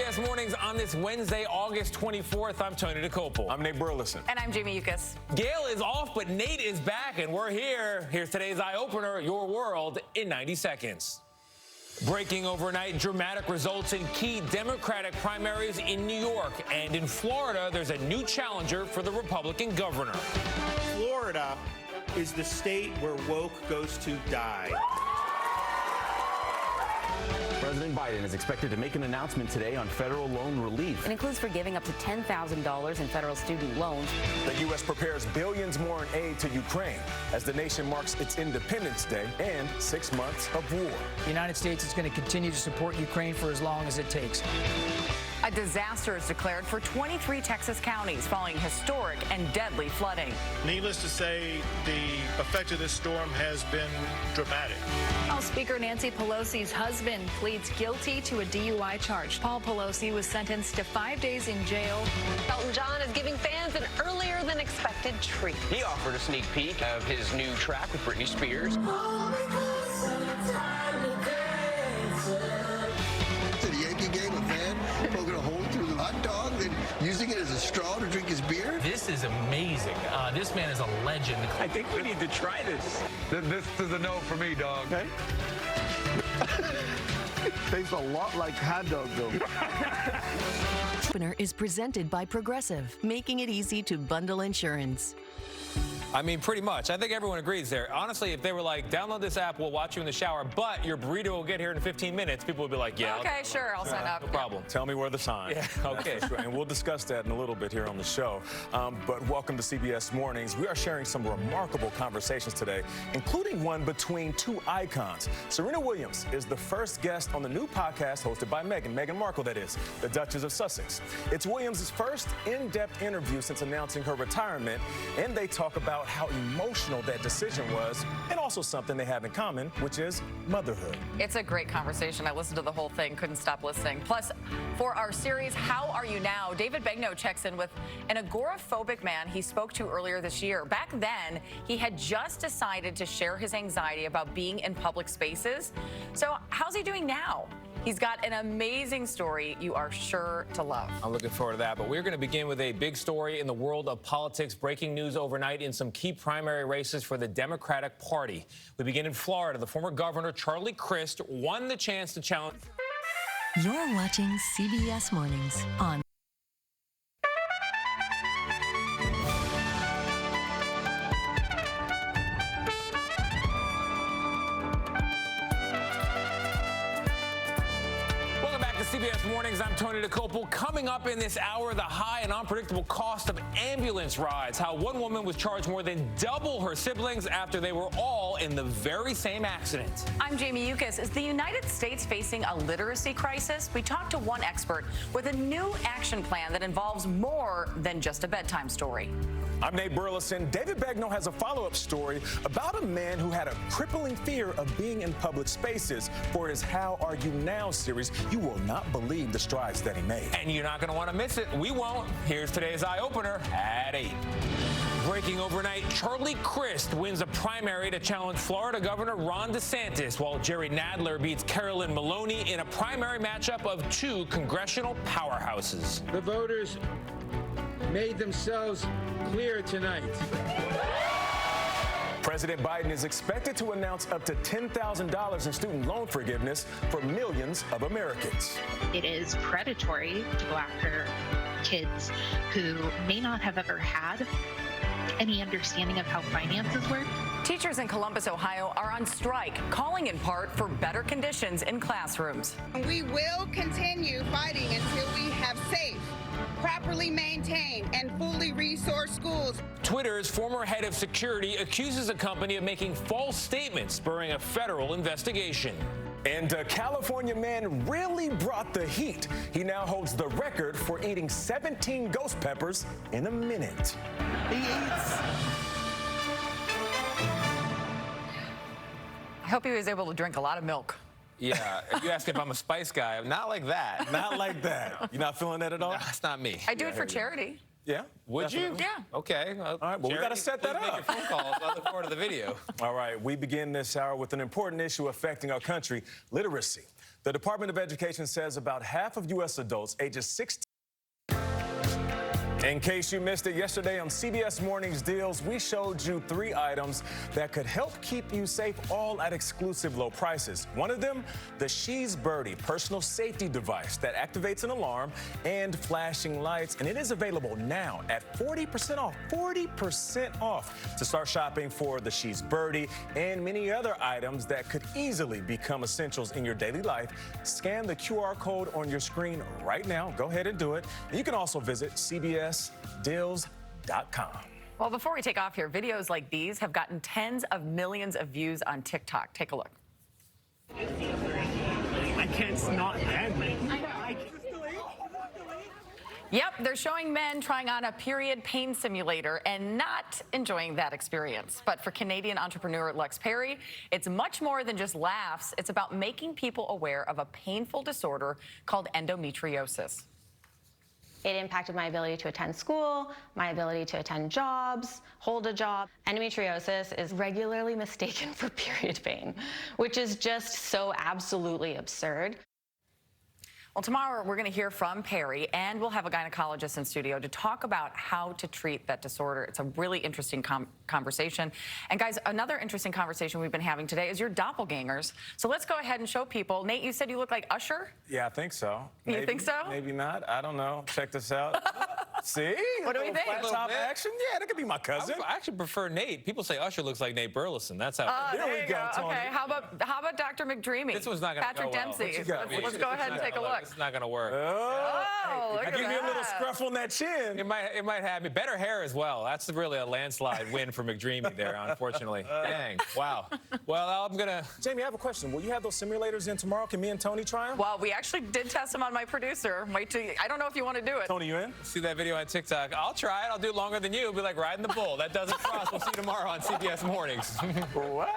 CBS Mornings on this Wednesday, August 24th. I'm Tony Dokoupil. I'm Nate Burleson. And I'm Jamie Yuccas. Gail is off, but Nate is back, and we're here. Here's today's eye-opener, your world in 90 seconds. Breaking overnight, dramatic results in key Democratic primaries in New York. And in Florida, there's a new challenger for the Republican governor. Florida is the state where woke goes to die. President Biden is expected to make an announcement today on federal loan relief. It includes forgiving up to $10,000 in federal student loans. The U.S. prepares billions more in aid to Ukraine as the nation marks its Independence Day and 6 months of war. The United States is going to continue to support Ukraine for as long as it takes. A disaster is declared for 23 Texas counties following historic and deadly flooding. Needless to say, the effect of this storm has been dramatic. House Speaker Nancy Pelosi's husband pleads guilty to a DUI charge. Paul Pelosi was sentenced to 5 days in jail. Elton John is giving fans an earlier than expected treat. He offered a sneak peek of his new track with Britney Spears. To the Yankee game, a fan poking a hole through the hot dog and using it as a straw to drink his beer. This is amazing. This man is a legend. I think we need to try this. This is a no for me, dog. Okay. Tastes a lot like hot dog, though. Opener is presented by Progressive, making it easy to bundle insurance. I mean, pretty much. I think everyone agrees there. Honestly, if they were like, download this app, we'll watch you in the shower, but your burrito will get here in 15 minutes, people would be like, yeah. Okay, sure, I'll sign up. No problem. Tell me where to sign. Yeah, okay. And we'll discuss that in a little bit here on the show. But welcome to CBS Mornings. We are sharing some remarkable conversations today, including one between two icons. Serena Williams is the first guest on the new podcast hosted by Meghan Markle, that is, the Duchess of Sussex. It's Williams' first in-depth interview since announcing her retirement, and they talk about how emotional that decision was, and also something they have in common, which is motherhood. It's a great conversation. I listened to the whole thing, couldn't stop listening. Plus, for our series, How Are You Now? David Begnaud checks in with an agoraphobic man he spoke to earlier this year. Back then, he had just decided to share his anxiety about being in public spaces. So how's he doing now? He's got an amazing story you are sure to love. I'm looking forward to that, but we're going to begin with a big story in the world of politics. Breaking news overnight in some key primary races for the Democratic Party. We begin in Florida. The former governor, Charlie Crist, won the chance to challenge. You're watching CBS Mornings on CBS Mornings, I'm Tony Dokoupil. Coming up in this hour, the high and unpredictable cost of ambulance rides. How one woman was charged more than double her siblings after they were all in the very same accident. I'm Jamie Yuccas. Is the United States facing a literacy crisis? We talked to one expert with a new action plan that involves more than just a bedtime story. I'm Nate Burleson. David Begnaud has a follow-up story about a man who had a crippling fear of being in public spaces. For his How Are You Now series, you will not believe the strides that he made. And you're not going to want to miss it. We won't. Here's today's eye-opener at 8. Breaking overnight, Charlie Crist wins a primary to challenge Florida Governor Ron DeSantis, while Jerry Nadler beats Carolyn Maloney in a primary matchup of two congressional powerhouses. The voters made themselves clear tonight. President Biden is expected to announce up to $10,000 in student loan forgiveness for millions of Americans. It is predatory to go after kids who may not have ever had any understanding of how finances work. Teachers in Columbus, Ohio are on strike, calling in part for better conditions in classrooms. We will continue fighting until we have safe, properly maintained, and fully resourced schools. Twitter's former head of security accuses the company of making false statements, spurring a federal investigation. And a California man really brought the heat. He now holds the record for eating 17 ghost peppers in a minute. He eats. I hope he was able to drink a lot of milk. Yeah, you ask if I'm a spice guy. Not like that. Not like that. You're not feeling that at all? No, that's not me. I do it for charity. Yeah? Would you? Yeah. Okay. All right, well, we got to set that up. Make your phone calls. I look forward to the video. All right, we begin this hour with an important issue affecting our country, literacy. The Department of Education says about half of U.S. adults ages 16. In case you missed it yesterday on CBS Mornings Deals, we showed you 3 items that could help keep you safe, all at exclusive low prices. One of them, the She's Birdie personal safety device that activates an alarm and flashing lights, and it is available now at 40% off. 40% off to start shopping for the She's Birdie and many other items that could easily become essentials in your daily life. Scan the QR code on your screen right now. Go ahead and do it. And you can also visit CBSDeals.com. Well, before we take off here, videos like these have gotten tens of millions of views on TikTok. Take a look. I can't not end. Yep, they're showing men trying on a period pain simulator and not enjoying that experience. But for Canadian entrepreneur Lex Perry, it's much more than just laughs. It's about making people aware of a painful disorder called endometriosis. It impacted my ability to attend school, my ability to attend jobs, hold a job. Endometriosis is regularly mistaken for period pain, which is just so absolutely absurd. Well, tomorrow we're going to hear from Perry, and we'll have a gynecologist in studio to talk about how to treat that disorder. It's a really interesting conversation. And guys, another interesting conversation we've been having today is your doppelgangers. So let's go ahead and show people. Nate, you said you look like Usher? Yeah, I think so. You think so? Maybe not. I don't know. Check this out. See? What do we think? Flat top action? Yeah, that could be my cousin. I actually prefer Nate. People say Usher looks like Nate Burleson. That's how. There we go. Tony. Okay, how about Dr. McDreamy? This one's not going to go well. Patrick Dempsey. Let's go ahead and take a look. It's not going to work. Oh, I give me a little scruff on that chin. It might have me. Better hair as well. That's really a landslide win for McDreamy there, unfortunately. Dang. Wow. Well, I'm going to... Jamie, I have a question. Will you have those simulators in tomorrow? Can me and Tony try them? Well, we actually did test them on my producer. Wait till I don't know if you want to do it. Tony, you in? See that video on TikTok? I'll try it. I'll do it longer than you. It'll be like riding the bull. That doesn't cross. We'll see you tomorrow on CBS Mornings. What?